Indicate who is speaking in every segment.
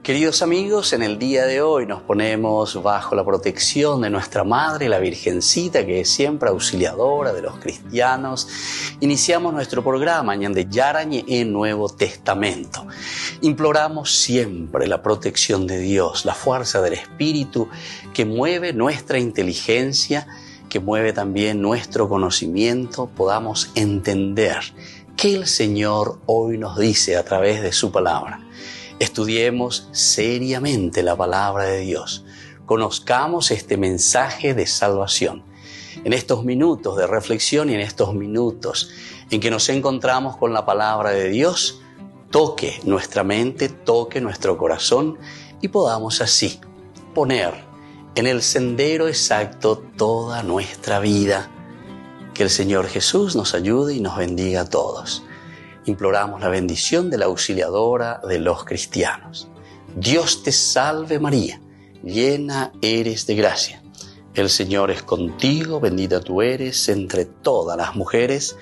Speaker 1: Queridos amigos, en el día de hoy nos ponemos bajo la protección de nuestra Madre, la Virgencita, que es siempre auxiliadora de los cristianos. Iniciamos nuestro programa Ñande Yarañe en Nuevo Testamento. Imploramos siempre la protección de Dios, la fuerza del Espíritu que mueve nuestra inteligencia, que mueve también nuestro conocimiento, podamos entender qué el Señor hoy nos dice a través de su palabra. Estudiemos seriamente la palabra de Dios. Conozcamos este mensaje de salvación. En estos minutos de reflexión y en estos minutos en que nos encontramos con la palabra de Dios, toque nuestra mente, toque nuestro corazón y podamos así poner en el sendero exacto toda nuestra vida. Que el Señor Jesús nos ayude y nos bendiga a todos. Imploramos la bendición de la auxiliadora de los cristianos. Dios te salve María, llena eres de gracia. El Señor es contigo, bendita tú eres entre todas las mujeres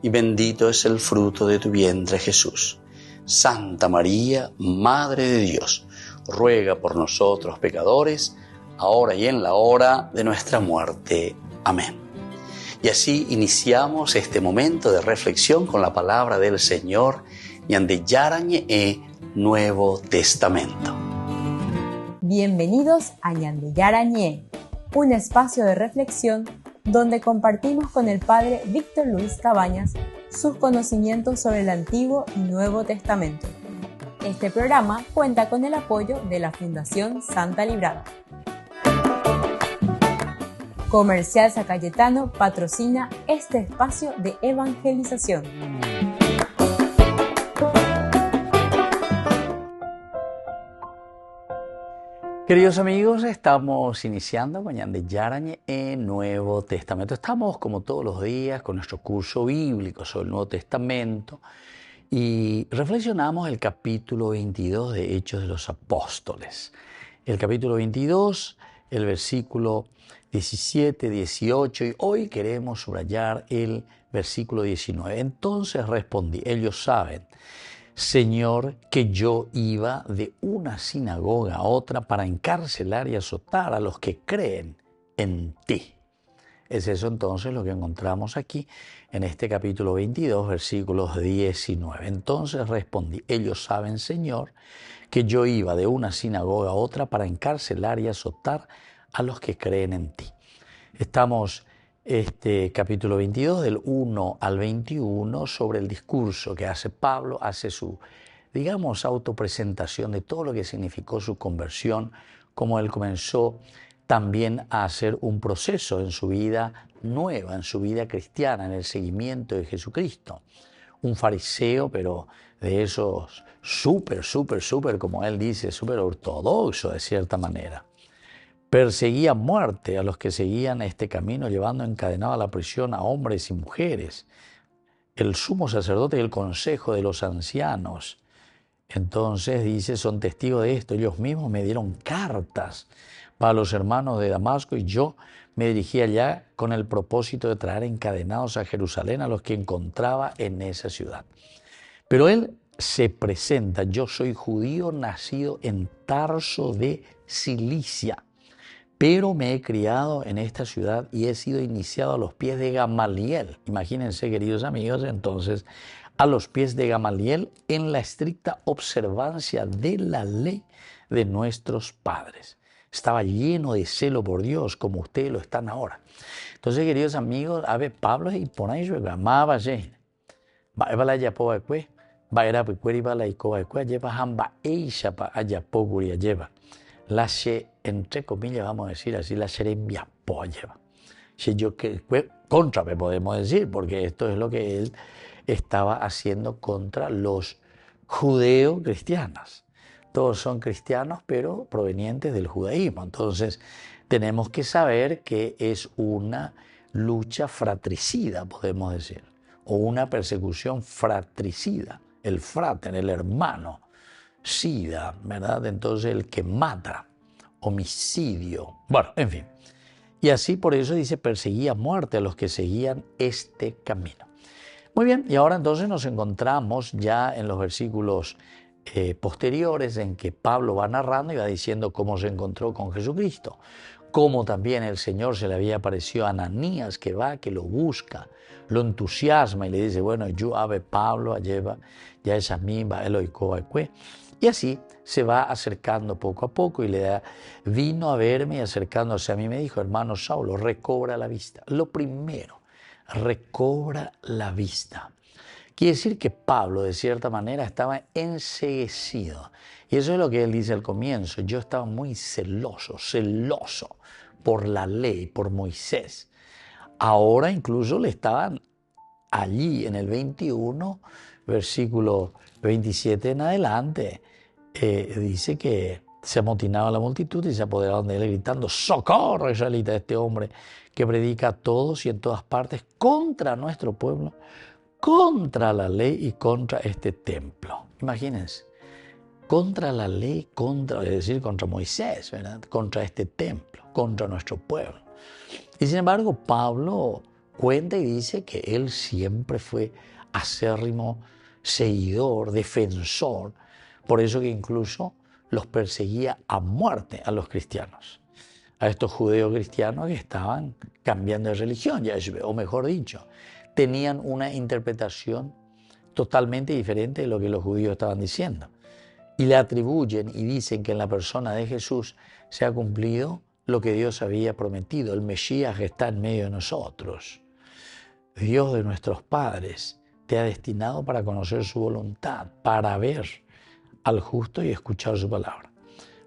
Speaker 1: y bendito es el fruto de tu vientre Jesús. Santa María, Madre de Dios, ruega por nosotros pecadores, ahora y en la hora de nuestra muerte. Amén. Y así iniciamos este momento de reflexión con la palabra del Señor, Ñande Yarañe Nuevo Testamento.
Speaker 2: Bienvenidos a Ñande Yarañe, un espacio de reflexión donde compartimos con el Padre Víctor Luis Cabañas sus conocimientos sobre el Antiguo y Nuevo Testamento. Este programa cuenta con el apoyo de la Fundación Santa Librada. Comercial San Cayetano patrocina este espacio de evangelización.
Speaker 1: Queridos amigos, estamos iniciando con Ñande Yarañe en Nuevo Testamento. Estamos como todos los días con nuestro curso bíblico sobre el Nuevo Testamento y reflexionamos el capítulo 22 de Hechos de los Apóstoles. El capítulo 22, el versículo 17, 18 y hoy queremos subrayar el versículo 19. Entonces respondí, ellos saben, Señor, que yo iba de una sinagoga a otra para encarcelar y azotar a los que creen en ti. Es eso entonces lo que encontramos aquí en este capítulo 22, versículos 19. Entonces respondí, ellos saben, Señor, que yo iba de una sinagoga a otra para encarcelar y azotar a los que creen en ti. Estamos capítulo 22 del 1 al 21 sobre el discurso que hace Pablo, hace su, autopresentación de todo lo que significó su conversión, cómo él comenzó también a hacer un proceso en su vida nueva, en su vida cristiana, en el seguimiento de Jesucristo. Un fariseo, pero de esos súper, como él dice, súper ortodoxo de cierta manera. Perseguía a muerte a los que seguían este camino, llevando encadenado a la prisión a hombres y mujeres. El sumo sacerdote y el consejo de los ancianos. Entonces dice, son testigos de esto. Ellos mismos me dieron cartas para los hermanos de Damasco y yo me dirigí allá con el propósito de traer encadenados a Jerusalén a los que encontraba en esa ciudad. Pero él se presenta, yo soy judío nacido en Tarso de Cilicia, pero me he criado en esta ciudad y he sido iniciado a los pies de Gamaliel. Imagínense, queridos amigos, entonces, a los pies de Gamaliel en la estricta observancia de la ley de nuestros padres. Estaba lleno de celo por Dios, como ustedes lo están ahora. Entonces, queridos amigos, a ver, Pablo y por ahí amaba, va ya poa cue, va era pueri va la icoa cue, lleva hamba eisha pa allá poguria lleva. La she, entre comillas, vamos a decir así, la serembia lleva. Si yo que contra, me podemos decir, porque esto es lo que él estaba haciendo contra los judeo-cristianos. Todos son cristianos, pero provenientes del judaísmo. Entonces, tenemos que saber que es una lucha fratricida, podemos decir, o una persecución fratricida. El frater, el hermano, sida, ¿verdad? Entonces, el que mata, homicidio, bueno, en fin. Y así por eso dice, perseguía a muerte a los que seguían este camino. Muy bien, y ahora entonces nos encontramos ya en los versículos posteriores en que Pablo va narrando y va diciendo cómo se encontró con Jesucristo, cómo también el Señor se le había aparecido a Ananías, que va, que lo busca, lo entusiasma y le dice, bueno, yo ave Pablo, lleva ya esa misma, y así se va acercando poco a poco y vino a verme y acercándose a mí me dijo, hermano Saulo, recobra la vista. Lo primero, recobra la vista. Quiere decir que Pablo, de cierta manera, estaba enceguecido. Y eso es lo que él dice al comienzo. Yo estaba muy celoso por la ley, por Moisés. Ahora incluso le estaban allí en el 21, versículo 27 en adelante, dice que se amotinaba la multitud y se apoderaron de él gritando, ¡socorro, israelita, este hombre que predica a todos y en todas partes contra nuestro pueblo, contra la ley y contra este templo! Imagínense, contra la ley, es decir, contra Moisés, ¿verdad? Contra este templo, contra nuestro pueblo. Y sin embargo, Pablo cuenta y dice que él siempre fue acérrimo seguidor, defensor, por eso que incluso los perseguía a muerte a los cristianos, a estos judeos cristianos que estaban cambiando de religión, o mejor dicho, tenían una interpretación totalmente diferente de lo que los judíos estaban diciendo. Y le atribuyen y dicen que en la persona de Jesús se ha cumplido lo que Dios había prometido, el Mesías que está en medio de nosotros. Dios de nuestros padres te ha destinado para conocer su voluntad, para ver al justo y escuchar su palabra.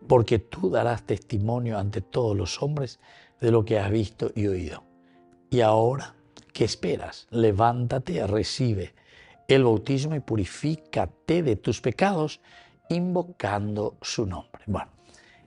Speaker 1: Porque tú darás testimonio ante todos los hombres de lo que has visto y oído. Y ahora, ¿qué esperas? Levántate, recibe el bautismo y purifícate de tus pecados, invocando su nombre. Bueno,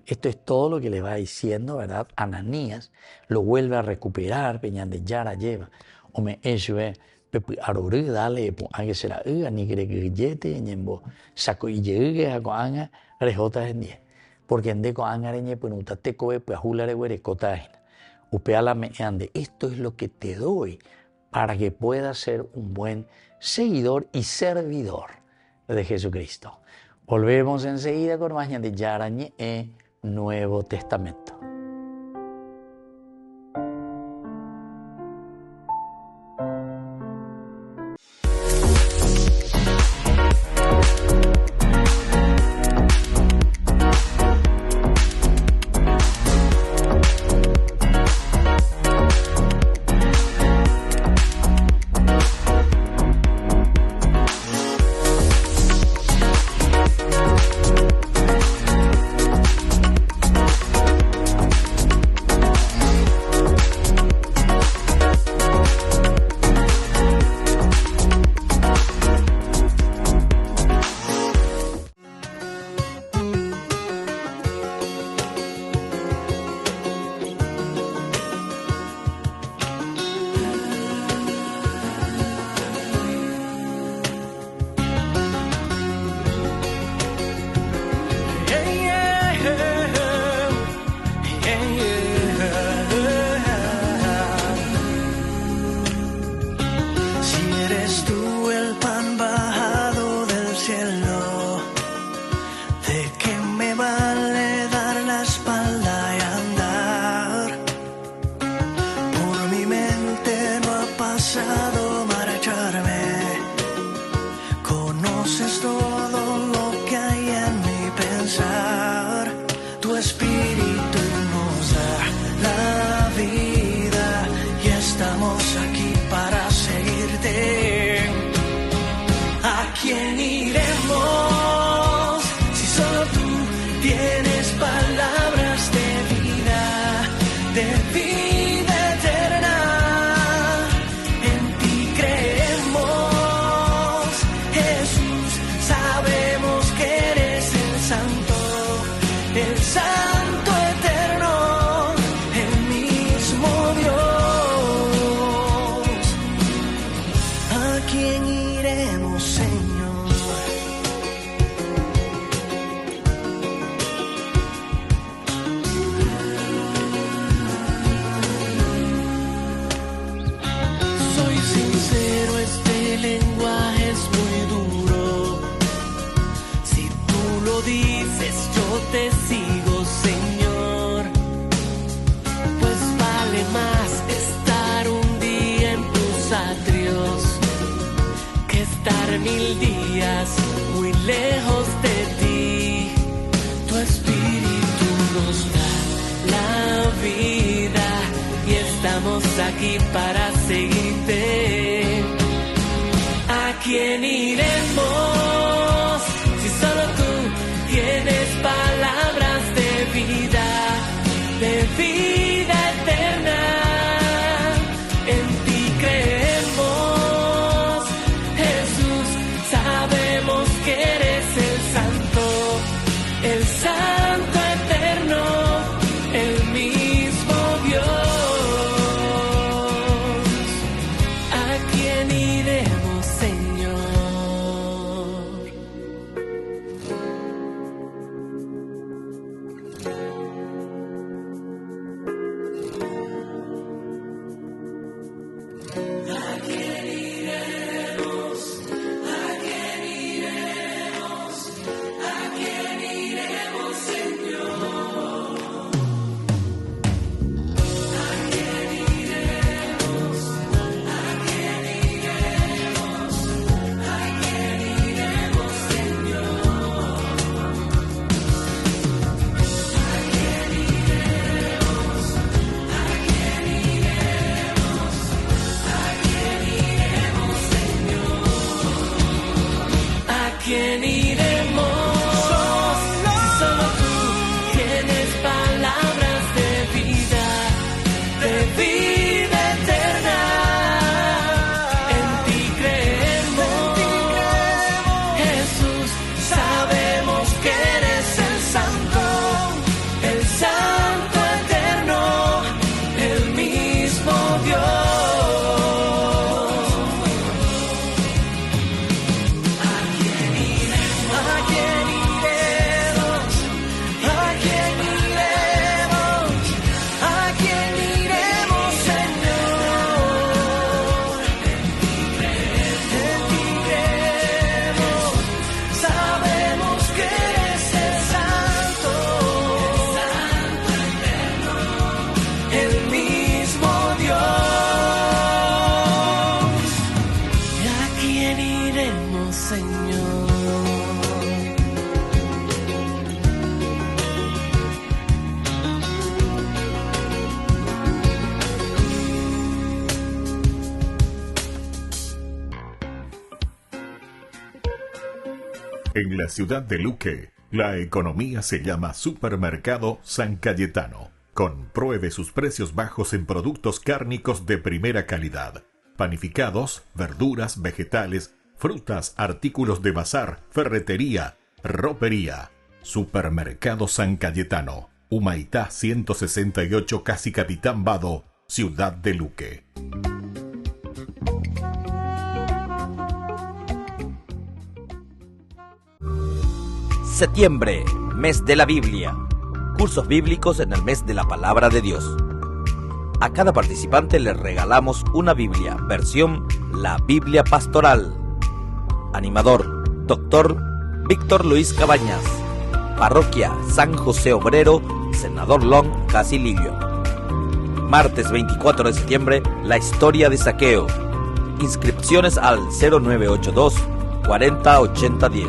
Speaker 1: esto es todo lo que le va diciendo, ¿verdad? Ananías lo vuelve a recuperar, peñande yara lleva, o me eshue, pepe arore dale, aunque será ni greyete, ñembo, saco y llegue a coanga, rejotas en 10. Porque en deco angareñe, pues no te coe, pues ajulare huerecotaina. Upeala me ande, esto es lo que te doy para que puedas ser un buen seguidor y servidor de Jesucristo. Volvemos enseguida con más de Yarañe Nuevo Testamento.
Speaker 3: 1000 días muy lejos de ti. Tu espíritu nos da la vida y estamos aquí para seguirte. ¿A quién iremos si solo tú tienes palabras de vida eterna? En ti creemos, Jesús, sabemos que eres el Santo eterno, el mismo Dios. ¿A quién iremos, Señor? ¿Quién iremos? Si solo tú tienes palabras de vida eterna. En ti creemos, Jesús, sabemos que eres el Santo eterno, el mismo Dios.
Speaker 4: En la ciudad de Luque, la economía se llama Supermercado San Cayetano. Compruebe sus precios bajos en productos cárnicos de primera calidad. Panificados, verduras, vegetales, frutas, artículos de bazar, ferretería, ropería. Supermercado San Cayetano. Humaitá 168, Casi Capitán Vado, ciudad de Luque.
Speaker 5: Septiembre, mes de la Biblia. Cursos bíblicos en el mes de la Palabra de Dios. A cada participante le regalamos una Biblia, versión La Biblia Pastoral. Animador, Dr. Víctor Luis Cabañas. Parroquia San José Obrero, Senador Long, Casilillo. Martes 24 de septiembre, la historia de Zaqueo. Inscripciones al 0982 40 80 10.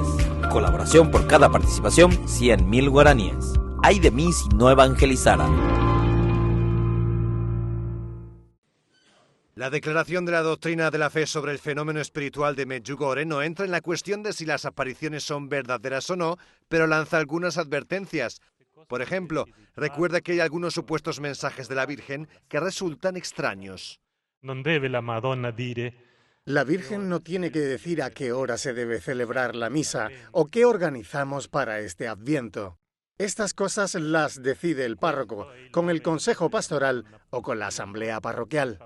Speaker 5: Colaboración por cada participación, 100.000 guaraníes. Ay de mí si no evangelizara.
Speaker 6: La declaración de la doctrina de la fe sobre el fenómeno espiritual de Medjugorje no entra en la cuestión de si las apariciones son verdaderas o no, pero lanza algunas advertencias. Por ejemplo, recuerda que hay algunos supuestos mensajes de la Virgen que resultan extraños.
Speaker 7: Non deve la Madonna dire:
Speaker 8: La Virgen no tiene que decir a qué hora se debe celebrar la misa o qué organizamos para este Adviento. Estas cosas las decide el párroco, con el consejo pastoral o con la asamblea parroquial.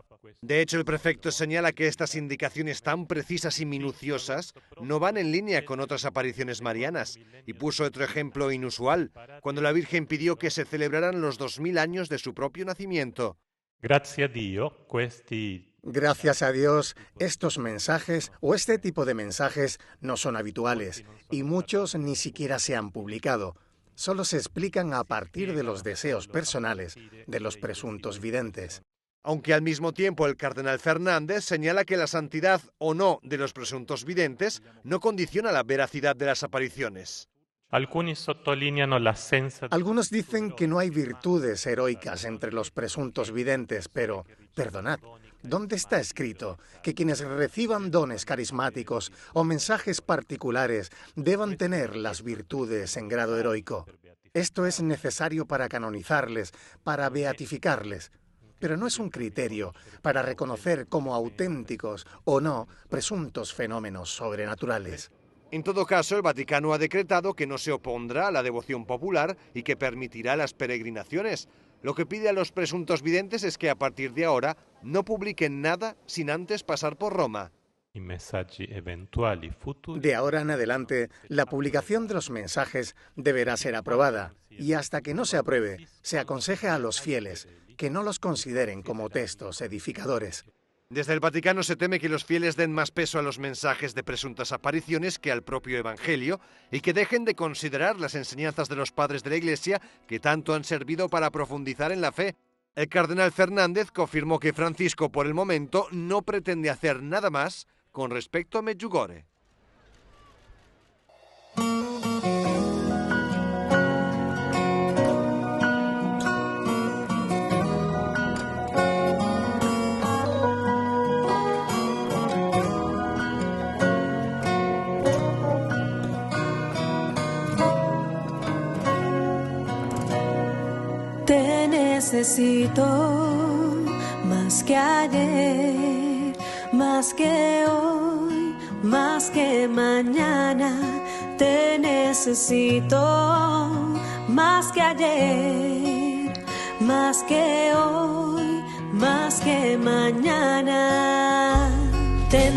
Speaker 6: De hecho, el prefecto señala que estas indicaciones tan precisas y minuciosas no van en línea con otras apariciones marianas, y puso otro ejemplo inusual, cuando la Virgen pidió que se celebraran los 2000 años de su propio nacimiento.
Speaker 8: Gracias a Dios, estos mensajes o este tipo de mensajes no son habituales y muchos ni siquiera se han publicado. Solo se explican a partir de los deseos personales de los presuntos videntes.
Speaker 6: Aunque al mismo tiempo el cardenal Fernández señala que la santidad o no de los presuntos videntes no condiciona la veracidad de las apariciones.
Speaker 8: Algunos dicen que no hay virtudes heroicas entre los presuntos videntes, pero, perdonad, ¿dónde está escrito que quienes reciban dones carismáticos o mensajes particulares deban tener las virtudes en grado heroico? Esto es necesario para canonizarles, para beatificarles, pero no es un criterio para reconocer como auténticos o no presuntos fenómenos sobrenaturales.
Speaker 6: En todo caso, el Vaticano ha decretado que no se opondrá a la devoción popular y que permitirá las peregrinaciones. Lo que pide a los presuntos videntes es que a partir de ahora no publiquen nada sin antes pasar por Roma.
Speaker 8: De ahora en adelante, la publicación de los mensajes deberá ser aprobada y hasta que no se apruebe, se aconseja a los fieles que no los consideren como textos edificadores.
Speaker 6: Desde el Vaticano se teme que los fieles den más peso a los mensajes de presuntas apariciones que al propio Evangelio y que dejen de considerar las enseñanzas de los padres de la Iglesia que tanto han servido para profundizar en la fe. El cardenal Fernández confirmó que Francisco por el momento no pretende hacer nada más con respecto a Medjugorje.
Speaker 9: Te necesito más que ayer, más que hoy, más que mañana. Te necesito más que ayer, más que hoy, más que mañana. Te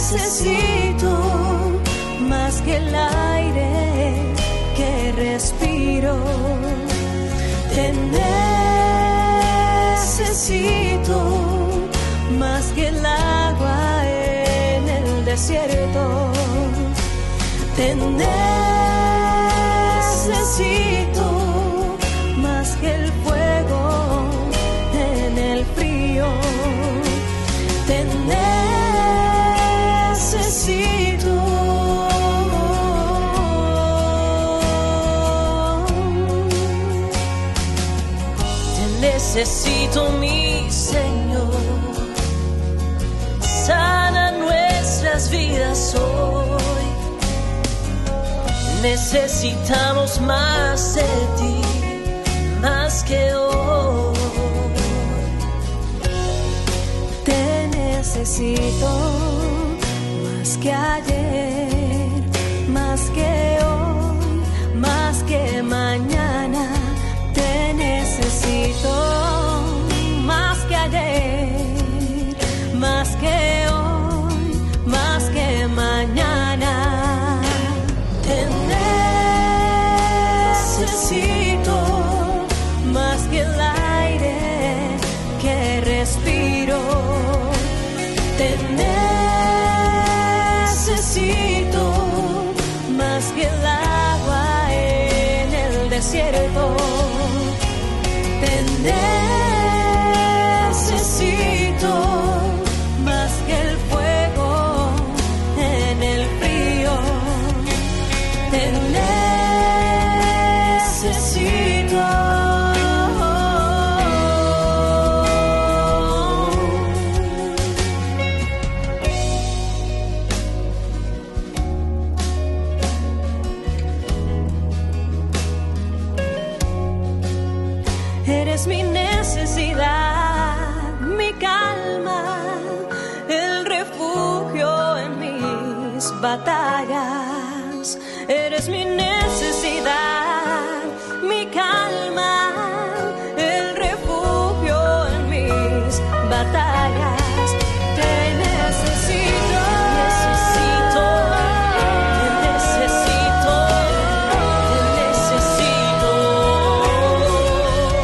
Speaker 9: necesito más que el aire que respiro. Te necesito más que el agua en el desierto. Te necesito más que el fuego en el frío. Te necesito. Necesito, mi Señor, sana nuestras vidas hoy. Necesitamos más de ti, más que hoy. Te necesito más que ayer, más que hoy, más que mañana. Te necesito más que ayer, más que hoy, más que mañana. Te necesito más que el aire que respiro. Te necesito más que el agua en el desierto. Te necesito más que el fuego en el frío. Te necesito. Eres mi necesidad, mi calma, el refugio en mis batallas. Eres mi necesidad, mi calma, el refugio en mis batallas. Te necesito, necesito, te necesito,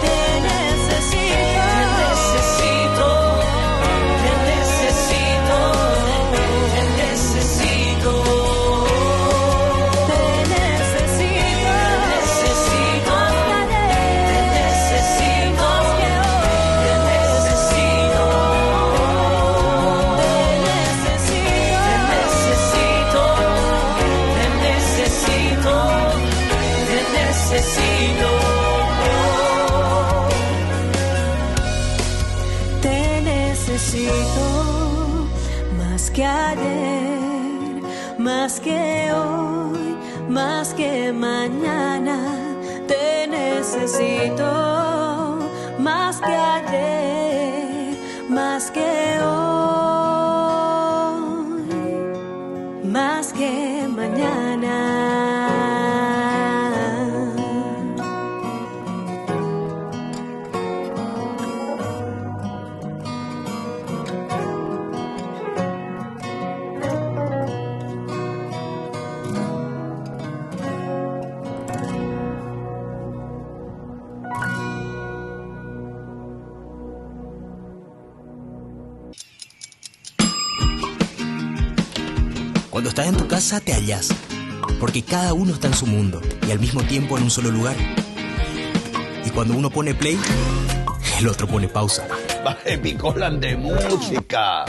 Speaker 9: te necesito. Te necesito.
Speaker 3: necesito.
Speaker 9: Te necesito más que ayer, más que hoy, más que mañana. Te necesito más que ayer, más que hoy, más que mañana.
Speaker 10: Cuando estás en tu casa te hallas, porque cada uno está en su mundo y al mismo tiempo en un solo lugar. Y cuando uno pone play, el otro pone pausa.
Speaker 11: Baje picolan de música.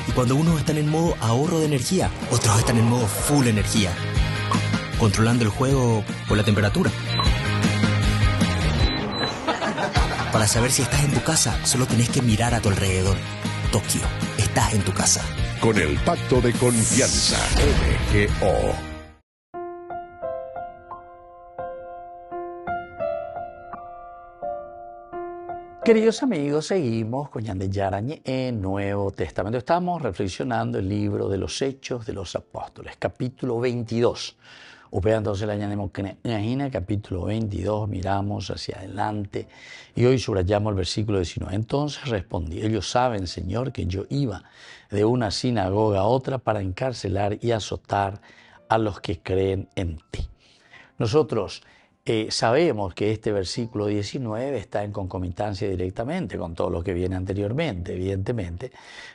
Speaker 10: Y cuando unos están en modo ahorro de energía, otros están en modo full energía, controlando el juego por la temperatura. Para saber si estás en tu casa, solo tenés que mirar a tu alrededor. Tokio, estás en tu casa.
Speaker 12: Con el Pacto de Confianza, MGO.
Speaker 1: Queridos amigos, seguimos con Ñande Yarañe en Nuevo Testamento. Estamos reflexionando el libro de los Hechos de los Apóstoles, capítulo 22. Entonces, capítulo 22, miramos hacia adelante y hoy subrayamos el versículo 19. Entonces respondí, ellos saben, Señor, que yo iba de una sinagoga a otra para encarcelar y azotar a los que creen en ti. Nosotros sabemos que este versículo 19 está en concomitancia directamente con todo lo que viene anteriormente, evidentemente.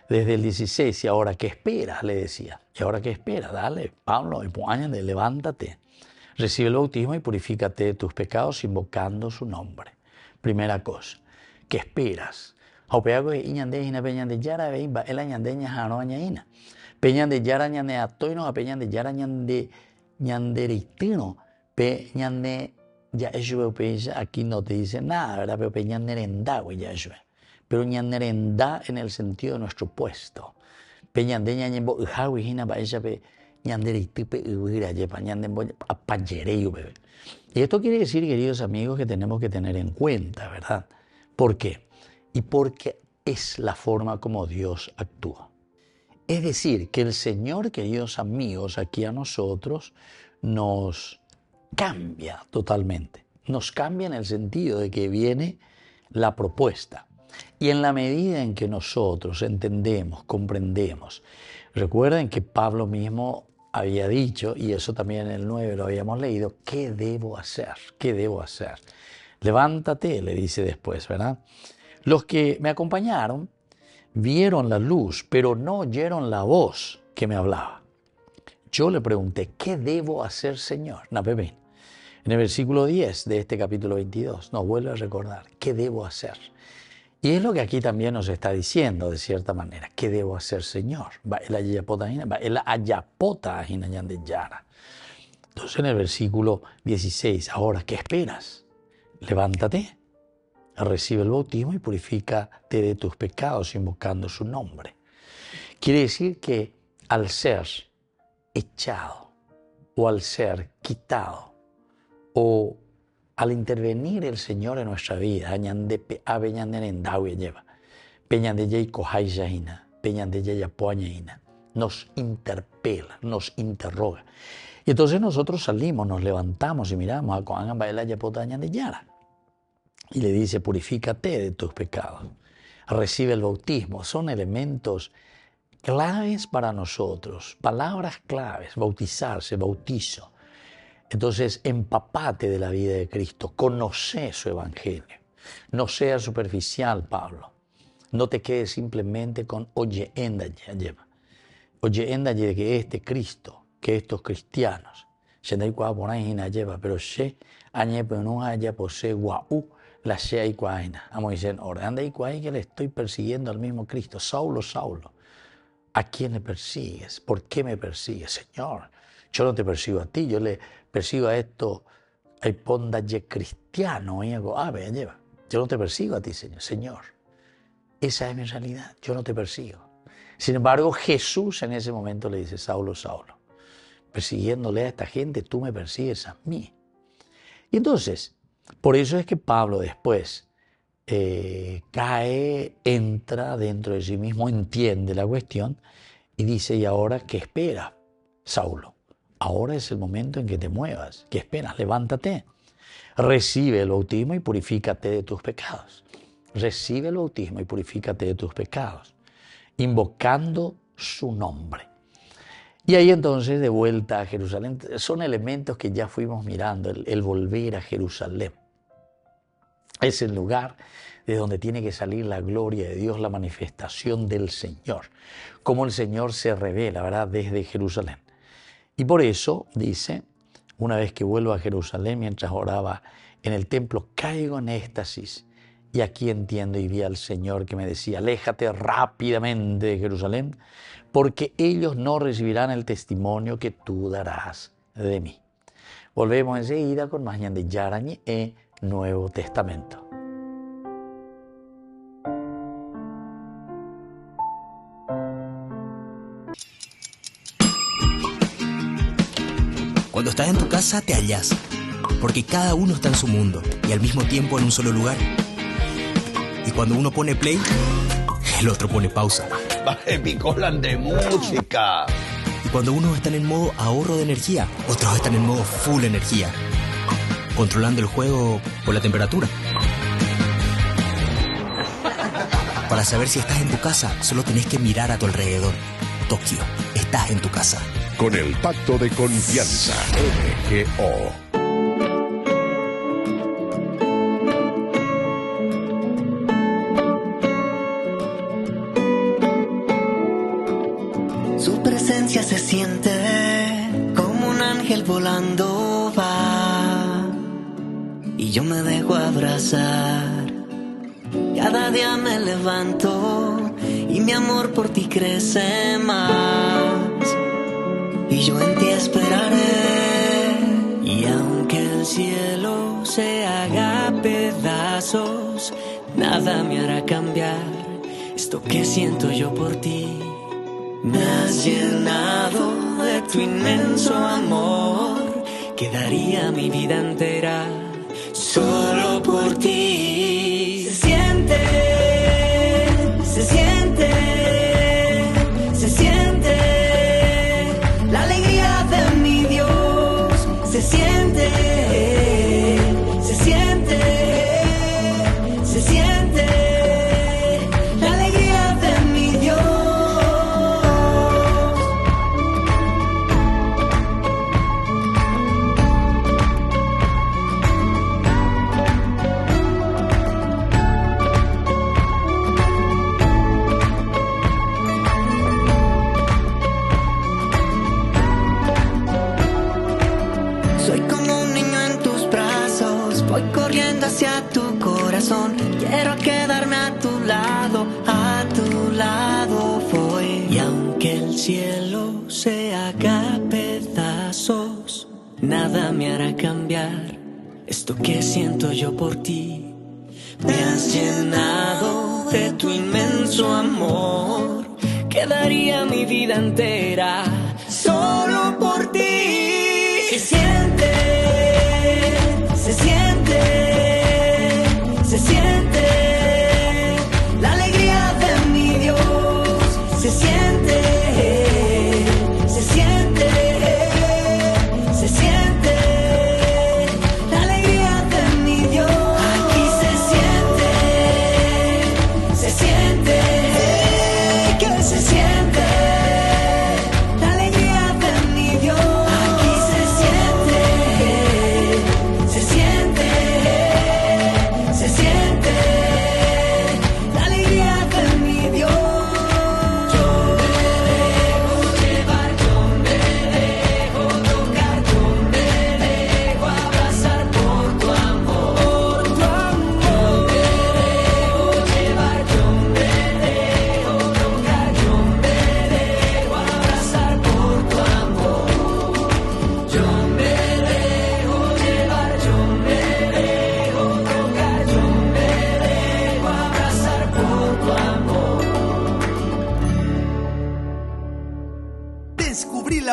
Speaker 1: Desde el 16, ¿y ahora qué esperas?, le decía. ¿Y ahora qué esperas? Dale, Pablo, levántate, recibe el bautismo y purifícate de tus pecados invocando su nombre. Primera cosa, ¿qué esperas? Ya aquí no te dice nada, ¿verdad? Pero pero ñanerendá en el sentido de nuestro puesto. Y esto quiere decir, queridos amigos, que tenemos que tener en cuenta, ¿verdad? ¿Por qué? Y porque es la forma como Dios actúa. Es decir, que el Señor, queridos amigos, aquí a nosotros nos cambia totalmente. Nos cambia en el sentido de que viene la propuesta. Y en la medida en que nosotros entendemos, comprendemos. Recuerden que Pablo mismo había dicho, y eso también en el 9 lo habíamos leído, ¿qué debo hacer? ¿Qué debo hacer? Levántate, le dice después, ¿verdad? Los que me acompañaron vieron la luz, pero no oyeron la voz que me hablaba. Yo le pregunté, ¿qué debo hacer, Señor? En el versículo 10 de este capítulo 22 nos vuelve a recordar, ¿qué debo hacer? Y es lo que aquí también nos está diciendo, de cierta manera, ¿qué debo hacer, Señor? Entonces en el versículo 16, ahora, ¿qué esperas? Levántate, recibe el bautismo y purifícate de tus pecados invocando su nombre. Quiere decir que al ser echado o al ser quitado o al intervenir el Señor en nuestra vida, nos interpela, nos interroga. Y entonces nosotros salimos, nos levantamos y miramos a Coan de Yara. Y le dice, purifícate de tus pecados. Recibe el bautismo. Son elementos claves para nosotros, palabras claves, bautizarse, bautizo. Entonces, empapate de la vida de Cristo, conoce su evangelio. No seas superficial, Pablo. No te quedes simplemente con oye, lleva. Oye, de que este Cristo, que estos cristianos, pero se no haya posee guau, la sea y cuaina. A Moisés, anda y cuai que le estoy persiguiendo al mismo Cristo. Saulo, Saulo, ¿a quién le persigues? ¿Por qué me persigues, Señor? Yo no te persigo a ti, yo le persigo a estos hay pondalle cristiano, y algo, lleva. Yo no te persigo a ti, Señor. Señor, esa es mi realidad, yo no te persigo. Sin embargo, Jesús en ese momento le dice, Saulo, Saulo, persiguiéndole a esta gente, tú me persigues a mí. Y entonces, por eso es que Pablo después entra dentro de sí mismo, entiende la cuestión y dice, ¿y ahora qué esperas, Saulo? Ahora es el momento en que te muevas. ¿Qué esperas? Levántate. Recibe el bautismo y purifícate de tus pecados. Recibe el bautismo y purifícate de tus pecados, invocando su nombre. Y ahí entonces de vuelta a Jerusalén, son elementos que ya fuimos mirando, el volver a Jerusalén. Es el lugar de donde tiene que salir la gloria de Dios, la manifestación del Señor, como el Señor se revela, ¿verdad?, desde Jerusalén. Y por eso, dice, una vez que vuelvo a Jerusalén, mientras oraba en el templo, caigo en éxtasis. Y aquí entiendo y vi al Señor que me decía, aléjate rápidamente de Jerusalén, porque ellos no recibirán el testimonio que tú darás de mí. Volvemos enseguida con más de Yarañi e Nuevo Testamento.
Speaker 10: Cuando estás en tu casa te hallas, porque cada uno está en su mundo y al mismo tiempo en un solo lugar. Y cuando uno pone play, el otro pone pausa.
Speaker 11: Picolan de música.
Speaker 10: Y cuando unos están en modo ahorro de energía, otros están en modo full energía, controlando el juego por la temperatura. Para saber si estás en tu casa, solo tenés que mirar a tu alrededor. Tokio, estás en tu casa.
Speaker 12: Con el Pacto de Confianza, MGO.
Speaker 9: Su presencia se siente como un ángel volando va, y yo me dejo abrazar. Cada día me levanto y mi amor por ti crece más. Y yo en ti esperaré, y aunque el cielo se haga pedazos, nada me hará cambiar esto que siento yo por ti. Me has llenado de tu inmenso amor, que daría mi vida entera solo por ti. Se siente, se siente, se siente la alegría de mi Dios. Se siente, se siente, se siente la alegría de mi Dios. Hacia tu corazón, quiero quedarme a tu lado voy. Y aunque el cielo se haga pedazos, nada me hará cambiar esto que siento yo por ti. Me has llenado de tu inmenso amor, que daría mi vida entera solo por ti. Se siente, se siente. Se siente la alegría de mi Dios. Se siente, se siente, se siente la alegría de mi Dios. Aquí se siente, que se siente la alegría.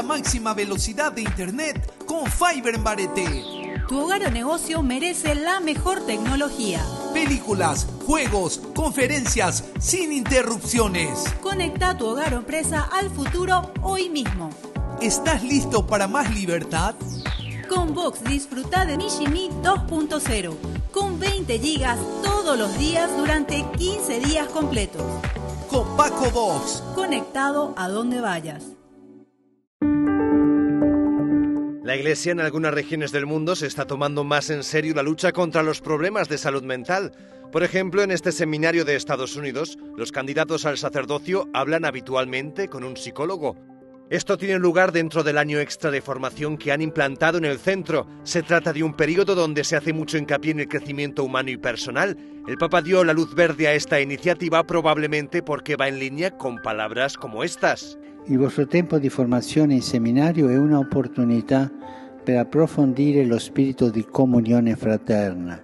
Speaker 13: máxima velocidad de Internet con Fiber en Bareté.
Speaker 14: Tu hogar o negocio merece la mejor tecnología.
Speaker 13: Películas, juegos, conferencias, sin interrupciones.
Speaker 14: Conecta tu hogar o empresa al futuro hoy mismo.
Speaker 13: ¿Estás listo para más libertad?
Speaker 14: Con Vox disfruta de Mishimi 2.0 con 20 gigas todos los días durante 15 días completos.
Speaker 13: Con Paco Vox.
Speaker 14: Conectado a donde vayas.
Speaker 6: La Iglesia en algunas regiones del mundo se está tomando más en serio la lucha contra los problemas de salud mental. Por ejemplo, en este seminario de Estados Unidos, los candidatos al sacerdocio hablan habitualmente con un psicólogo. Esto tiene lugar dentro del año extra de formación que han implantado en el centro. Se trata de un periodo donde se hace mucho hincapié en el crecimiento humano y personal. El Papa dio la luz verde a esta iniciativa probablemente porque va en línea con palabras como estas.
Speaker 15: Il vostro tempo di formazione in seminario è un'opportunità per approfondire lo spirito di comunione fraterna,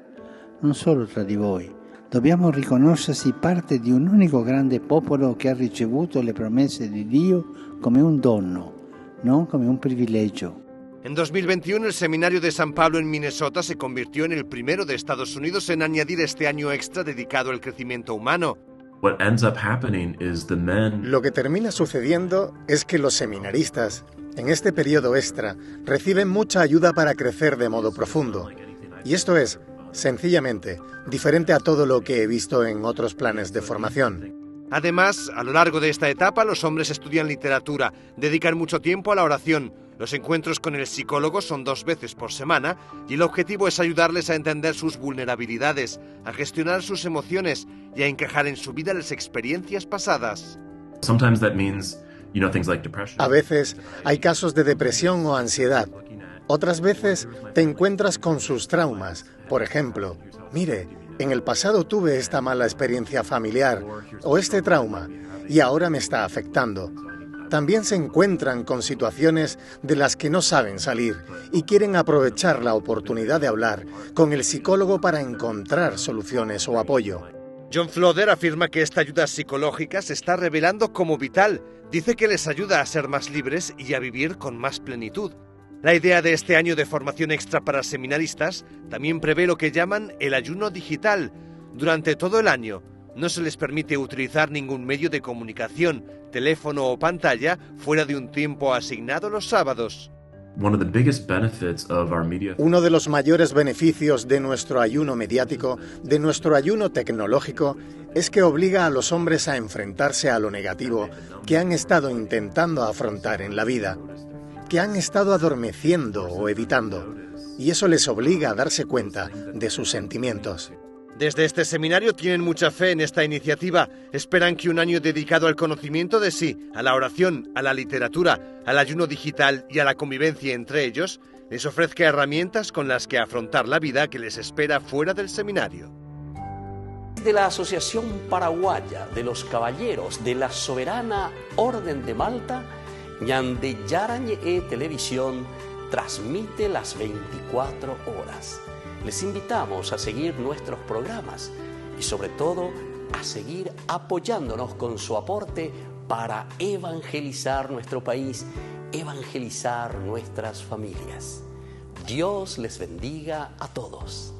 Speaker 15: non solo tra di voi. Dobbiamo riconoscersi parte di un unico grande popolo che ha ricevuto le promesse di Dio come un dono, non come un privilegio.
Speaker 6: En 2021 el seminario de San Pablo en Minnesota se convirtió en el primero de Estados Unidos en añadir este año extra dedicado al crecimiento humano.
Speaker 8: Lo que termina sucediendo es que los seminaristas, en este periodo extra, reciben mucha ayuda para crecer de modo profundo. Y esto es, sencillamente, diferente a todo lo que he visto en otros planes de formación.
Speaker 6: Además, a lo largo de esta etapa, los hombres estudian literatura, dedican mucho tiempo a la oración. Los encuentros con el psicólogo son 2 veces por semana y el objetivo es ayudarles a entender sus vulnerabilidades, a gestionar sus emociones y a encajar en su vida las experiencias pasadas.
Speaker 8: A veces hay casos de depresión o ansiedad. Otras veces te encuentras con sus traumas. Por ejemplo, mire, en el pasado tuve esta mala experiencia familiar o este trauma y ahora me está afectando. También se encuentran con situaciones de las que no saben salir y quieren aprovechar la oportunidad de hablar con el psicólogo para encontrar soluciones o apoyo.
Speaker 6: John Floder afirma que esta ayuda psicológica se está revelando como vital. Dice que les ayuda a ser más libres y a vivir con más plenitud. La idea de este año de formación extra para seminaristas también prevé lo que llaman el ayuno digital. Durante todo el año no se les permite utilizar ningún medio de comunicación, teléfono o pantalla, fuera de un tiempo asignado los sábados.
Speaker 8: Uno de los mayores beneficios de nuestro ayuno mediático, de nuestro ayuno tecnológico, es que obliga a los hombres a enfrentarse a lo negativo que han estado intentando afrontar en la vida, que han estado adormeciendo o evitando, y eso les obliga a darse cuenta de sus sentimientos.
Speaker 6: Desde este seminario tienen mucha fe en esta iniciativa. Esperan que un año dedicado al conocimiento de sí, a la oración, a la literatura, al ayuno digital y a la convivencia entre ellos, les ofrezca herramientas con las que afrontar la vida que les espera fuera del seminario.
Speaker 16: De la Asociación Paraguaya de los Caballeros de la Soberana Orden de Malta, Ñande Yarañe Televisión transmite las 24 horas. Les invitamos a seguir nuestros programas y sobre todo a seguir apoyándonos con su aporte para evangelizar nuestro país, evangelizar nuestras familias. Dios les bendiga a todos.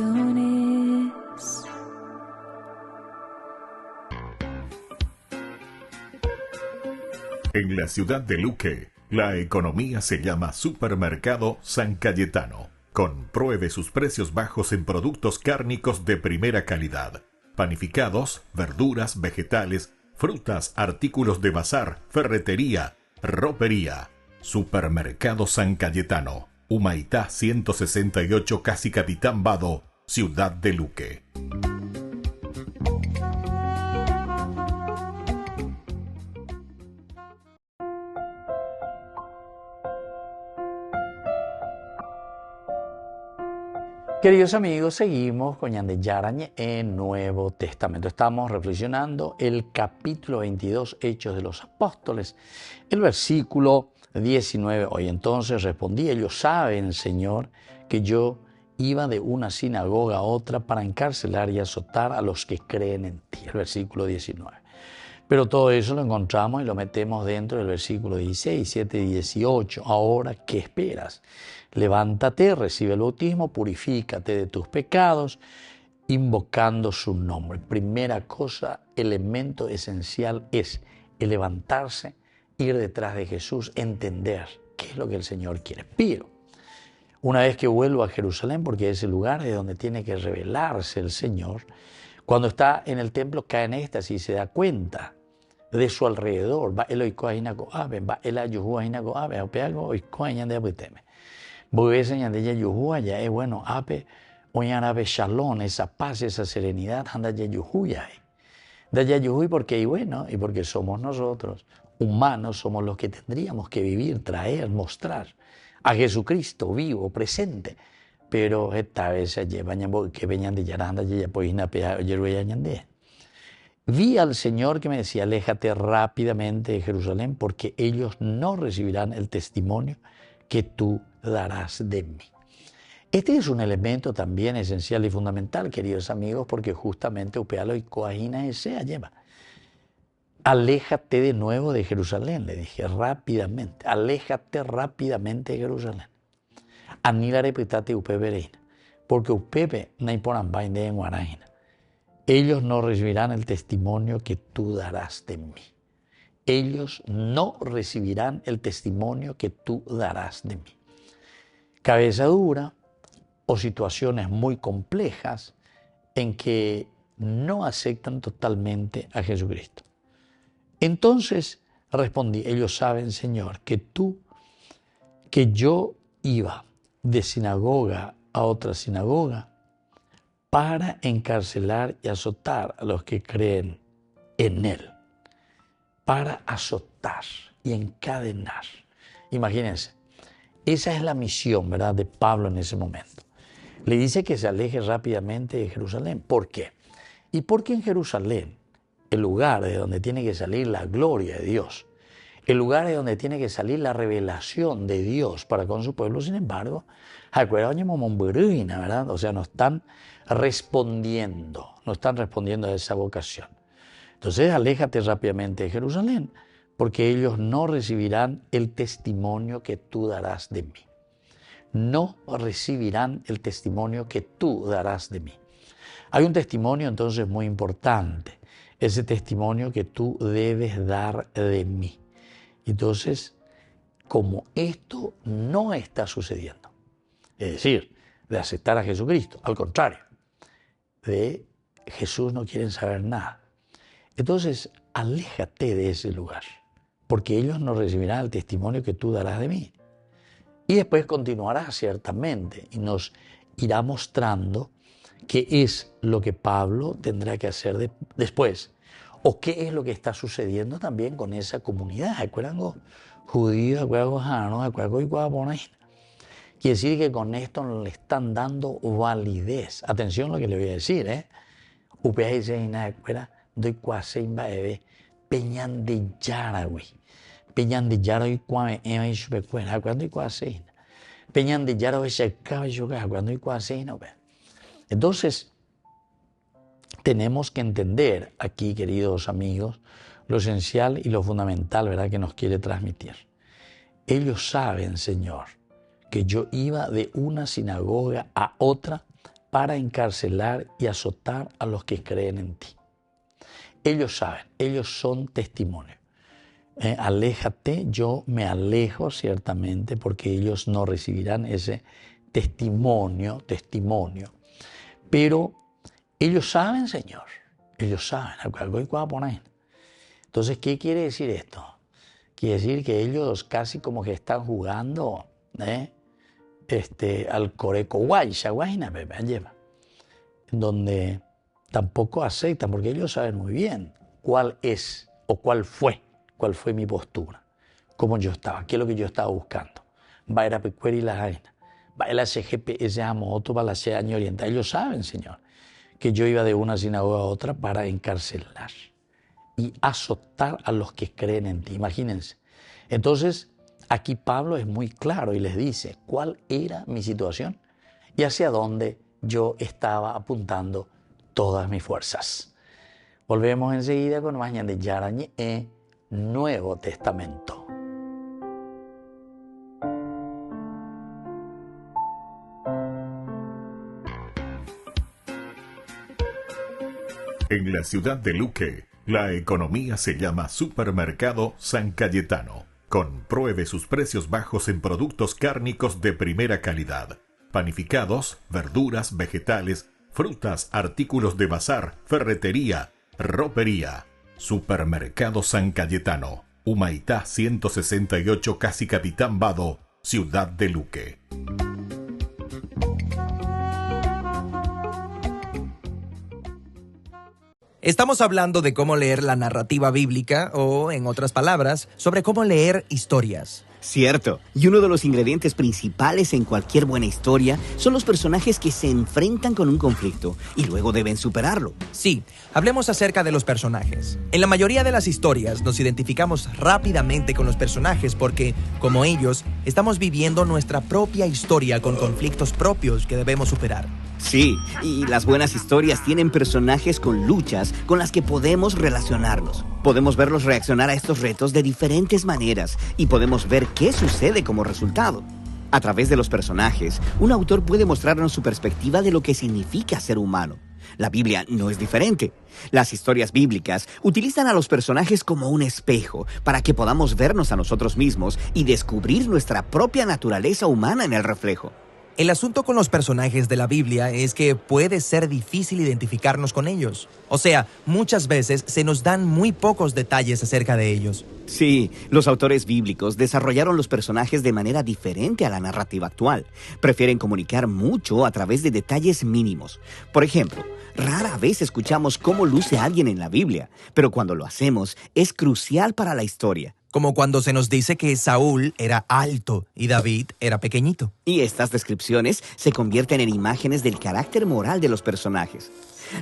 Speaker 2: reflexiones.
Speaker 4: En la ciudad de Luque, la economía se llama Supermercado San Cayetano. Compruebe sus precios bajos en productos cárnicos de primera calidad. Panificados, verduras, vegetales, frutas, artículos de bazar, ferretería, ropería. Supermercado San Cayetano. Humaitá 168, Casi Capitán Vado, ciudad de Luque.
Speaker 1: Queridos amigos, seguimos con Ñande Yarañe en Nuevo Testamento. Estamos reflexionando el capítulo 22, Hechos de los Apóstoles, el versículo 19. Hoy entonces respondí: ellos saben, Señor, que yo iba de una sinagoga a otra para encarcelar y azotar a los que creen en ti. El versículo 19. Pero todo eso lo encontramos y lo metemos dentro del versículo 16, 17 y 18. Ahora, ¿qué esperas? Levántate, recibe el bautismo, purifícate de tus pecados, invocando su nombre. Primera cosa, elemento esencial es el levantarse, ir detrás de Jesús, entender qué es lo que el Señor quiere. Pero una vez que vuelvo a Jerusalén, porque es el lugar de donde tiene que revelarse el Señor, cuando está en el templo cae en éxtasis y se da cuenta de su alrededor. Va el oikoainaco ave, va el ayuhuainaco ave, opeago oikoainande abuteme. Voy a enseñar de Yayuhua, ya es bueno, ape, oñarabe shalom, esa paz, esa serenidad, anda Yayuhuya. De Yayuhui porque, y bueno, y porque somos nosotros, humanos, somos los que tendríamos que vivir, traer, mostrar a Jesucristo vivo, presente. Pero esta vez se llevan que venían de Yaranda, ya pues vi al Señor que me decía: aléjate rápidamente de Jerusalén, porque ellos no recibirán el testimonio que tú darás de mí. Este es un elemento también esencial y fundamental, queridos amigos, porque justamente upealo y coagina ese lleva. Aléjate de nuevo de Jerusalén, le dije rápidamente, aléjate rápidamente de Jerusalén. Anila repitate upebereina, porque upepe no imponan bainde en guaraina. Ellos no recibirán el testimonio que tú darás de mí. Ellos no recibirán el testimonio que tú darás de mí. Cabeza dura o situaciones muy complejas en que no aceptan totalmente a Jesucristo. Entonces respondí: ellos saben, Señor, que yo iba de sinagoga a otra sinagoga para encarcelar y azotar a los que creen en Él. Para azotar y encadenar. Imagínense, esa es la misión, ¿verdad?, de Pablo en ese momento. Le dice que se aleje rápidamente de Jerusalén. ¿Por qué? Y porque en Jerusalén, el lugar de donde tiene que salir la gloria de Dios, el lugar de donde tiene que salir la revelación de Dios para con su pueblo, sin embargo, ¿verdad? O sea, no están respondiendo a esa vocación. Entonces, aléjate rápidamente de Jerusalén, porque ellos no recibirán el testimonio que tú darás de mí. No recibirán el testimonio que tú darás de mí. Hay un testimonio entonces muy importante, ese testimonio que tú debes dar de mí. Entonces, como esto no está sucediendo, es decir, de aceptar a Jesucristo, al contrario, de Jesús no quieren saber nada. Entonces, aléjate de ese lugar, porque ellos no recibirán el testimonio que tú darás de mí. Y después continuará ciertamente y nos irá mostrando qué es lo que Pablo tendrá que hacer después, o qué es lo que está sucediendo también con esa comunidad. ¿Acuerdan? Judíos, acuerdan. Quiere decir que con esto le están dando validez. Atención a lo que le voy a decir, doy cuaseimba ebe peñan de yaragüey. Peñan de yaragüey cuame ema y chupecuera. Cuando y cuaseina. Peñan de yaragüey se acaba y chuga. Cuando y cuaseina. Entonces, tenemos que entender aquí, queridos amigos, lo esencial y lo fundamental, ¿verdad?, que nos quiere transmitir. Ellos saben, Señor, que yo iba de una sinagoga a otra para encarcelar y azotar a los que creen en ti. Ellos saben, ellos son testimonio. Aléjate, yo me alejo ciertamente porque ellos no recibirán ese testimonio. Pero ellos saben, Señor, ellos saben. Entonces, ¿qué quiere decir esto? Quiere decir que ellos casi como que están jugando al coreco guay, donde tampoco aceptan, porque ellos saben muy bien cuál es o cuál fue mi postura, cómo yo estaba, qué es lo que yo estaba buscando. Ellos saben, Señor, que yo iba de una sinagoga a otra para encarcelar y azotar a los que creen en ti. Imagínense. Entonces, aquí Pablo es muy claro y les dice cuál era mi situación y hacia dónde yo estaba apuntando todas mis fuerzas. Volvemos enseguida con más de Yarañe Nuevo Testamento.
Speaker 4: En la ciudad de Luque, la economía se llama Supermercado San Cayetano. Compruebe sus precios bajos en productos cárnicos de primera calidad. Panificados, verduras, vegetales, frutas, artículos de bazar, ferretería, ropería. Supermercado San Cayetano, Humaitá 168, Casi Capitán Vado, ciudad de Luque.
Speaker 17: Estamos hablando de cómo leer la narrativa bíblica o, en otras palabras, sobre cómo leer historias.
Speaker 18: Cierto, y uno de los ingredientes principales en cualquier buena historia son los personajes que se enfrentan con un conflicto y luego deben superarlo.
Speaker 17: Sí, hablemos acerca de los personajes. En la mayoría de las historias nos identificamos rápidamente con los personajes porque, como ellos, estamos viviendo nuestra propia historia con conflictos propios que debemos superar.
Speaker 18: Sí, y las buenas historias tienen personajes con luchas con las que podemos relacionarnos. Podemos verlos reaccionar a estos retos de diferentes maneras y podemos ver qué sucede como resultado. A través de los personajes, un autor puede mostrarnos su perspectiva de lo que significa ser humano. La Biblia no es diferente. Las historias bíblicas utilizan a los personajes como un espejo para que podamos vernos a nosotros mismos y descubrir nuestra propia naturaleza humana en el reflejo.
Speaker 17: El asunto con los personajes de la Biblia es que puede ser difícil identificarnos con ellos. O sea, muchas veces se nos dan muy pocos detalles acerca de ellos.
Speaker 18: Sí, los autores bíblicos desarrollaron los personajes de manera diferente a la narrativa actual. Prefieren comunicar mucho a través de detalles mínimos. Por ejemplo, rara vez escuchamos cómo luce alguien en la Biblia, pero cuando lo hacemos es crucial para la historia.
Speaker 17: Como cuando se nos dice que Saúl era alto y David era pequeñito.
Speaker 18: Y estas descripciones se convierten en imágenes del carácter moral de los personajes.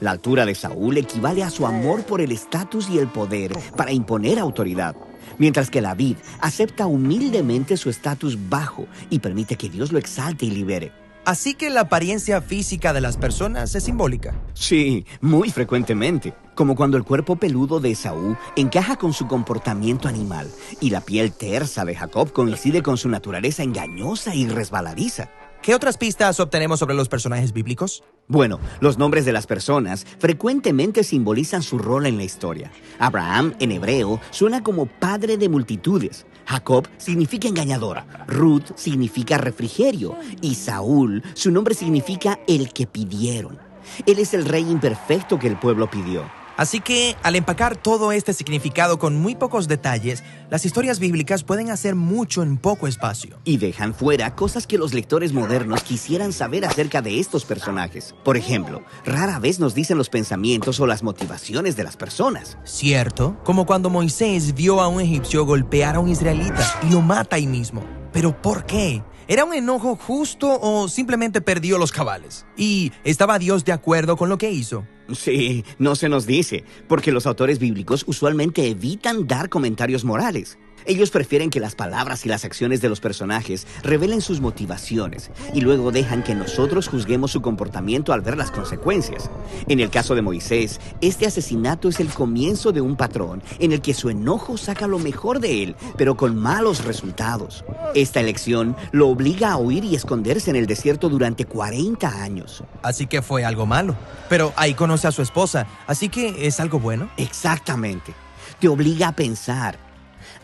Speaker 18: La altura de Saúl equivale a su amor por el estatus y el poder para imponer autoridad, mientras que David acepta humildemente su estatus bajo y permite que Dios lo exalte y libere.
Speaker 17: Así que la apariencia física de las personas es simbólica.
Speaker 18: Sí, muy frecuentemente. Como cuando el cuerpo peludo de Esaú encaja con su comportamiento animal y la piel tersa de Jacob coincide con su naturaleza engañosa y resbaladiza.
Speaker 17: ¿Qué otras pistas obtenemos sobre los personajes bíblicos?
Speaker 18: Bueno, los nombres de las personas frecuentemente simbolizan su rol en la historia. Abraham, en hebreo, suena como padre de multitudes. Jacob significa engañadora. Ruth significa refrigerio. Y Saúl, su nombre significa el que pidieron. Él es el rey imperfecto que el pueblo pidió.
Speaker 17: Así que, al empacar todo este significado con muy pocos detalles, las historias bíblicas pueden hacer mucho en poco espacio.
Speaker 18: Y dejan fuera cosas que los lectores modernos quisieran saber acerca de estos personajes. Por ejemplo, rara vez nos dicen los pensamientos o las motivaciones de las personas.
Speaker 17: Cierto, como cuando Moisés vio a un egipcio golpear a un israelita y lo mata ahí mismo. ¿Pero por qué? ¿Era un enojo justo o simplemente perdió los cabales? ¿Y estaba Dios de acuerdo con lo que hizo?
Speaker 18: Sí, no se nos dice, porque los autores bíblicos usualmente evitan dar comentarios morales. Ellos prefieren que las palabras y las acciones de los personajes revelen sus motivaciones y luego dejan que nosotros juzguemos su comportamiento al ver las consecuencias. En el caso de Moisés, este asesinato es el comienzo de un patrón en el que su enojo saca lo mejor de él, pero con malos resultados. Esta elección lo obliga a huir y esconderse en el desierto durante 40 años.
Speaker 17: Así que fue algo malo. Pero ahí conoce a su esposa, así que ¿es algo bueno?
Speaker 18: Exactamente. Te obliga a pensar.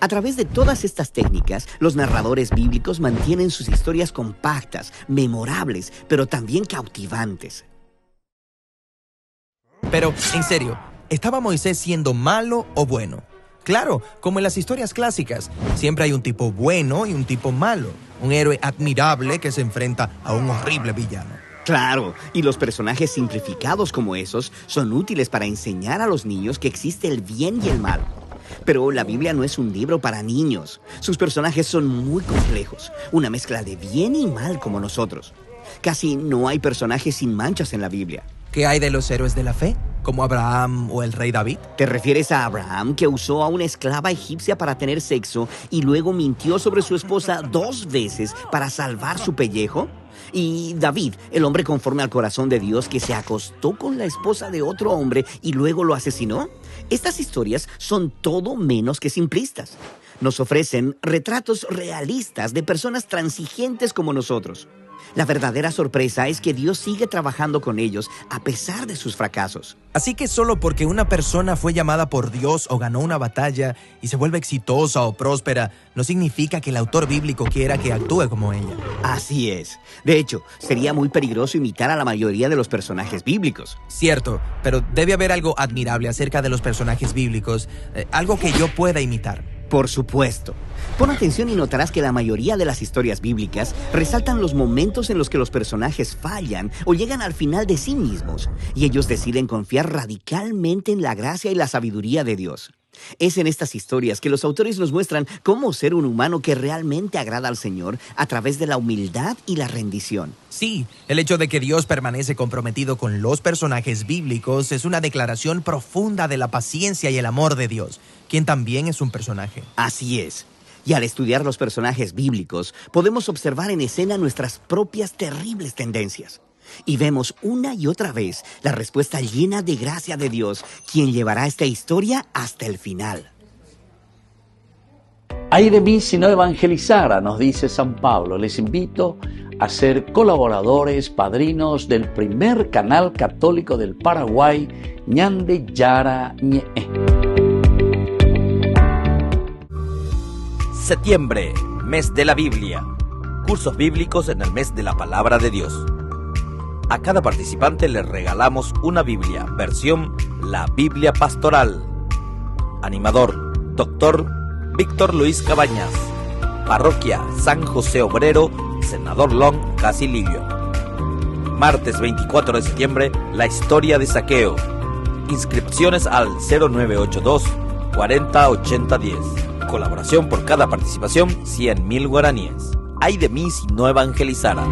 Speaker 18: A través de todas estas técnicas, los narradores bíblicos mantienen sus historias compactas, memorables, pero también cautivantes.
Speaker 17: Pero, en serio, ¿estaba Moisés siendo malo o bueno? Claro, como en las historias clásicas, siempre hay un tipo bueno y un tipo malo. Un héroe admirable que se enfrenta a un horrible villano.
Speaker 18: Claro, y los personajes simplificados como esos son útiles para enseñar a los niños que existe el bien y el mal. Pero la Biblia no es un libro para niños. Sus personajes son muy complejos, una mezcla de bien y mal como nosotros. Casi no hay personajes sin manchas en la Biblia.
Speaker 17: ¿Qué hay de los héroes de la fe? ¿Como Abraham o el rey David?
Speaker 18: ¿Te refieres a Abraham, que usó a una esclava egipcia para tener sexo y luego mintió sobre su esposa 2 veces para salvar su pellejo? Y David, el hombre conforme al corazón de Dios que se acostó con la esposa de otro hombre y luego lo asesinó. Estas historias son todo menos que simplistas. Nos ofrecen retratos realistas de personas transigentes como nosotros. La verdadera sorpresa es que Dios sigue trabajando con ellos a pesar de sus fracasos.
Speaker 17: Así que solo porque una persona fue llamada por Dios o ganó una batalla y se vuelve exitosa o próspera, no significa que el autor bíblico quiera que actúe como ella.
Speaker 18: Así es. De hecho, sería muy peligroso imitar a la mayoría de los personajes bíblicos.
Speaker 17: Cierto, pero debe haber algo admirable acerca de los personajes bíblicos, algo que yo pueda imitar.
Speaker 18: Por supuesto. Pon atención y notarás que la mayoría de las historias bíblicas resaltan los momentos en los que los personajes fallan o llegan al final de sí mismos, y ellos deciden confiar radicalmente en la gracia y la sabiduría de Dios. Es en estas historias que los autores nos muestran cómo ser un humano que realmente agrada al Señor a través de la humildad y la rendición.
Speaker 17: Sí, el hecho de que Dios permanece comprometido con los personajes bíblicos es una declaración profunda de la paciencia y el amor de Dios, quien también es un personaje.
Speaker 18: Así es. Y al estudiar los personajes bíblicos, podemos observar en escena nuestras propias terribles tendencias. Y vemos una y otra vez la respuesta llena de gracia de Dios, quien llevará esta historia hasta el final.
Speaker 1: Ay de mí si no evangelizara, nos dice San Pablo. Les invito a ser colaboradores, padrinos del primer canal católico del Paraguay, Ñande Yara Ñe.
Speaker 5: Septiembre, mes de la Biblia. Cursos bíblicos en el mes de la palabra de Dios. A cada participante le regalamos una Biblia, versión La Biblia Pastoral. Animador, Dr. Víctor Luis Cabañas. Parroquia San José Obrero, Senador Long, Casilillo. Martes 24 de septiembre, la historia de Zaqueo. Inscripciones al 0982 40 80 10. Colaboración por cada participación, 100.000 guaraníes. Ay de mí si no evangelizara.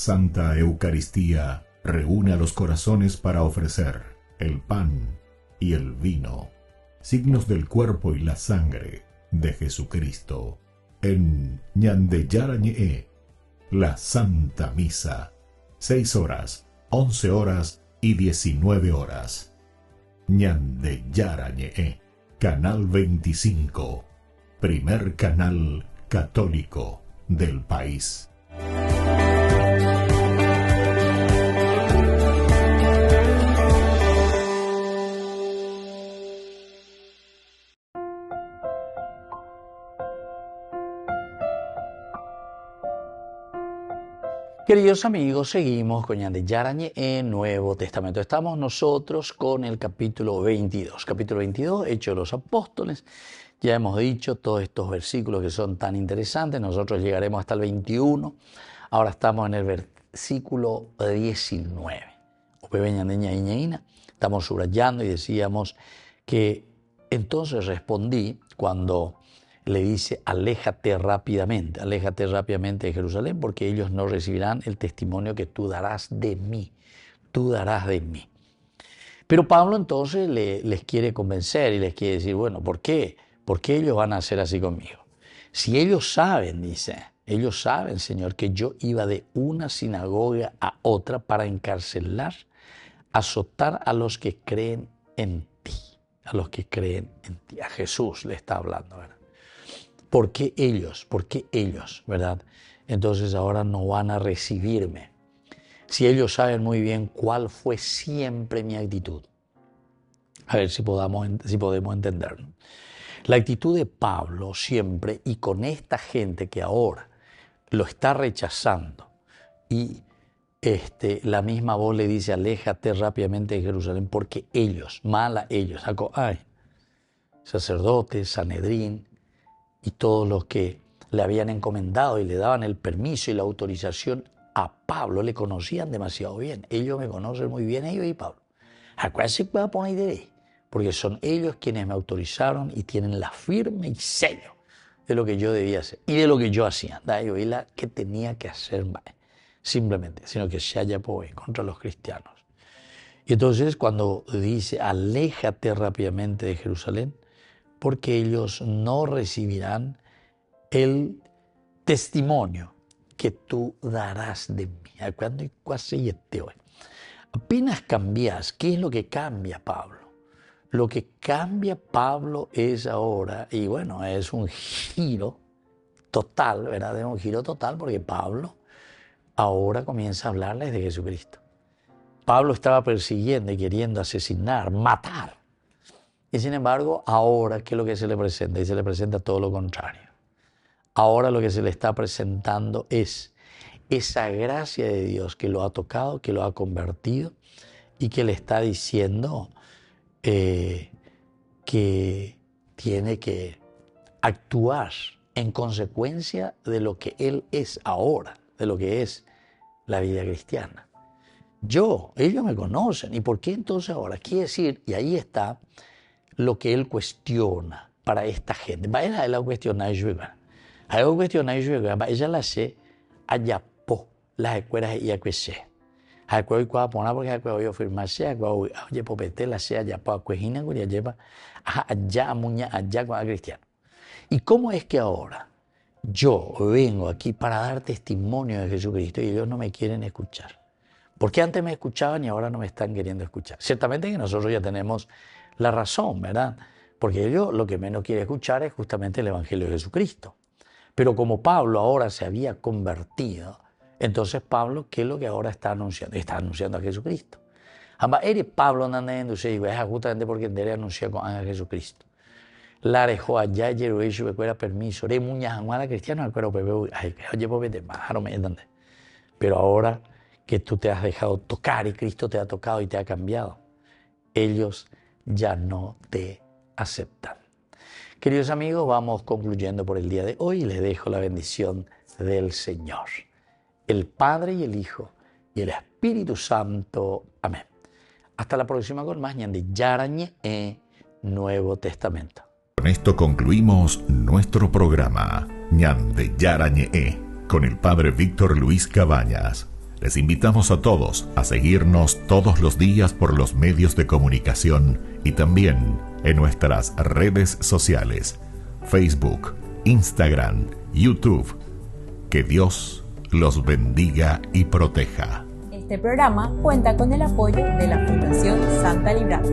Speaker 4: Santa Eucaristía reúne a los corazones para ofrecer el pan y el vino, signos del cuerpo y la sangre de Jesucristo. En Ñandeyarañe'e, la Santa Misa, 6 horas, 11 horas y 19 horas. Ñandeyarañe'e, Canal 25, primer canal católico del país.
Speaker 1: Queridos amigos, seguimos con Ñandeyarañe'e en Nuevo Testamento. Estamos nosotros con el capítulo 22. Capítulo 22, Hechos de los Apóstoles. Ya hemos dicho todos estos versículos que son tan interesantes. Nosotros llegaremos hasta el 21. Ahora estamos en el versículo 19. Estamos subrayando y decíamos que entonces respondí cuando le dice, aléjate rápidamente de Jerusalén, porque ellos no recibirán el testimonio que tú darás de mí. Pero Pablo entonces les quiere convencer y les quiere decir, bueno, ¿por qué? ¿Por qué ellos van a hacer así conmigo? Si ellos saben, dice, ellos saben, Señor, que yo iba de una sinagoga a otra para encarcelar, azotar a los que creen en ti. A Jesús le está hablando, ¿verdad? ¿Por qué ellos? ¿Verdad? Entonces ahora no van a recibirme. Si ellos saben muy bien cuál fue siempre mi actitud. A ver si podemos entenderlo. La actitud de Pablo siempre, y con esta gente que ahora lo está rechazando, y la misma voz le dice, aléjate rápidamente de Jerusalén, porque ellos, sacerdotes, Sanedrín, y todos los que le habían encomendado y le daban el permiso y la autorización a Pablo, le conocían demasiado bien. Ellos me conocen muy bien, ellos y Pablo. ¿A cuál se puede poner de? Porque son ellos quienes me autorizaron y tienen la firma y sello de lo que yo debía hacer y de lo que yo hacía. Yo vi la que tenía que hacer, simplemente, sino que se haya contra los cristianos. Y entonces cuando dice, aléjate rápidamente de Jerusalén, porque ellos no recibirán el testimonio que tú darás de mí. Cuando apenas cambias, ¿qué es lo que cambia Pablo? Lo que cambia Pablo es ahora, y bueno, es un giro total, ¿verdad? Es un giro total porque Pablo ahora comienza a hablarles de Jesucristo. Pablo estaba persiguiendo y queriendo asesinar, matar. Y sin embargo, ahora, ¿qué es lo que se le presenta? Y se le presenta todo lo contrario. Ahora lo que se le está presentando es esa gracia de Dios que lo ha tocado, que lo ha convertido y que le está diciendo que tiene que actuar en consecuencia de lo que él es ahora, de lo que es la vida cristiana. Ellos me conocen. ¿Y por qué entonces ahora? Quiere decir, y ahí está lo que él cuestiona para esta gente. Ella la cuestiona ella la hace allá po las escuelas y acuese. Porque yo firmarse, oye popete la hace allá po acuejina cuya lleva allá muña allá con cristiano. ¿Y cómo es que ahora yo vengo aquí para dar testimonio de Jesucristo y ellos no me quieren escuchar? Porque antes me escuchaban y ahora no me están queriendo escuchar. Ciertamente que nosotros ya tenemos la razón, ¿verdad? Porque ellos lo que menos quieren escuchar es justamente el Evangelio de Jesucristo. Pero como Pablo ahora se había convertido, entonces Pablo, ¿qué es lo que ahora está anunciando? Está anunciando a Jesucristo. Eres Pablo andando es justamente porque él anuncia a Jesucristo. La dejó allá y era permiso. Eres muña a cristiano, pero ahora que tú te has dejado tocar y Cristo te ha tocado y te ha cambiado, ellos ya no te aceptan. Queridos amigos, vamos concluyendo por el día de hoy y les dejo la bendición del Señor, el Padre y el Hijo y el Espíritu Santo. Amén. Hasta la próxima con más Ñandeyarañe'e Nuevo Testamento.
Speaker 4: Con esto concluimos nuestro programa Ñandeyarañe'e con el Padre Víctor Luis Cabañas. Les invitamos a todos a seguirnos todos los días por los medios de comunicación y también en nuestras redes sociales, Facebook, Instagram, YouTube. Que Dios los bendiga y proteja.
Speaker 2: Este programa cuenta con el apoyo de la Fundación Santa Librada.